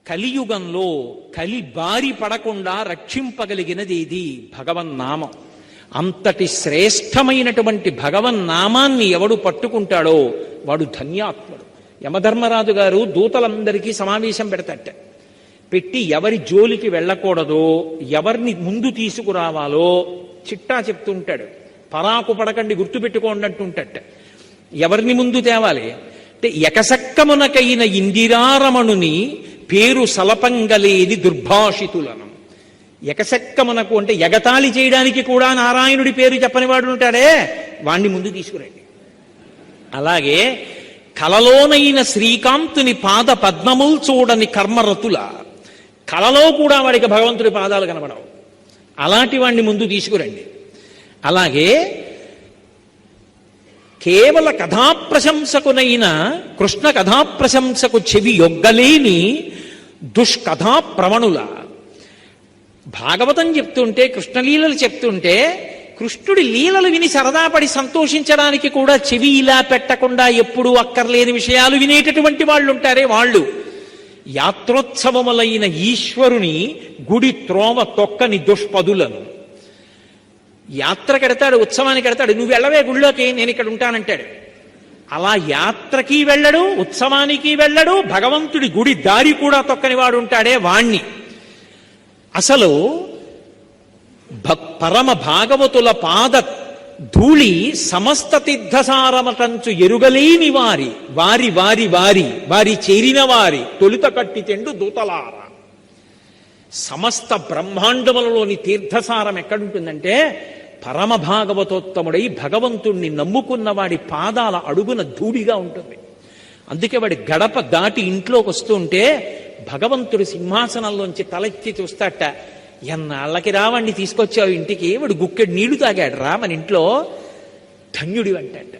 కలియుగంలో కలి బారి పడకుండా రక్షింపగలిగినది ఇది భగవన్నామం. అంతటి శ్రేష్టమైనటువంటి భగవన్నామాన్ని ఎవడు పట్టుకుంటాడో వాడు ధన్యాత్ముడు. యమధర్మరాజు గారు దూతలందరికీ సమావేశం పెడతట. పెట్టి ఎవరి జోలికి వెళ్ళకూడదో, ఎవరిని ముందు తీసుకురావాలో చిట్టా చెప్తుంటాడు. పరాకు పడకండి, గుర్తుపెట్టుకోండి అంటుంటట. ఎవరిని ముందు తేవాలి అంటే, ఎకసక్కమునకైన ఇందిరారమణుని పేరు సలపంగలేది దుర్భాషితులను. ఎకసక్కమునకు అంటే ఎగతాళి చేయడానికి కూడా నారాయణుడి పేరు చెప్పనివాడు ఉంటాడే, వాణ్ణి ముందు తీసుకురండి. అలాగే కలలోనైన శ్రీకాంతుని పాద పద్మముల్ చూడని కర్మరతుల, కలలో కూడా వాడికి భగవంతుడి పాదాలు కనబడవు, అలాంటి వాణ్ణి ముందు తీసుకురండి. అలాగే కేవల కథాప్రశంసకునైన కృష్ణ కథాప్రశంసకు చెవి యొగ్గలేని దుష్కథా ప్రవణుల. భాగవతం చెప్తుంటే, కృష్ణలీలలు చెప్తుంటే, కృష్ణుడి లీలలు విని సరదాపడి సంతోషించడానికి కూడా చెవి ఇలా పెట్టకుండా ఎప్పుడూ అక్కర్లేని విషయాలు వినేటటువంటి వాళ్ళు ఉంటారే వాళ్ళు. యాత్రోత్సవములైన ఈశ్వరుని గుడి త్రోవ తొక్కని దుష్పదులను. యాత్రకెడతాడు, ఉత్సవానికి ఎడతాడు, నువ్వు వెళ్ళవే గుళ్ళోకి, నేను ఇక్కడ ఉంటానంటాడు. అలా యాత్రకి వెళ్ళడు, ఉత్సవానికి వెళ్ళడు, భగవంతుడి గుడి దారి కూడా తొక్కని వాడు ఉంటాడే వాణ్ణి. అసలు పరమ భాగవతుల పాద ధూళి సమస్త తీర్థసారమటంచు ఎరుగలేని వారి వారి వారి వారి వారి చేరిన వారి తొలుత కట్టి తెండు దూతలార. సమస్త బ్రహ్మాండములలోని తీర్థసారం ఎక్కడుంటుందంటే, పరమ భాగవతోత్తముడై భగవంతుణ్ణి నమ్ముకున్న వాడి పాదాల అడుగున ధూళిగా ఉంటుంది. అందుకే వాడి గడప దాటి ఇంట్లోకి వస్తుంటే భగవంతుడి సింహాసనంలోంచి తలెత్తి చూస్తాట. ఎన్నాళ్ళకి రావాణ్ణి తీసుకొచ్చావు ఇంటికి, వాడు గుక్కెడు నీళ్లు తాగాడు రా మన ఇంట్లో, ధన్యుడి అంటాట.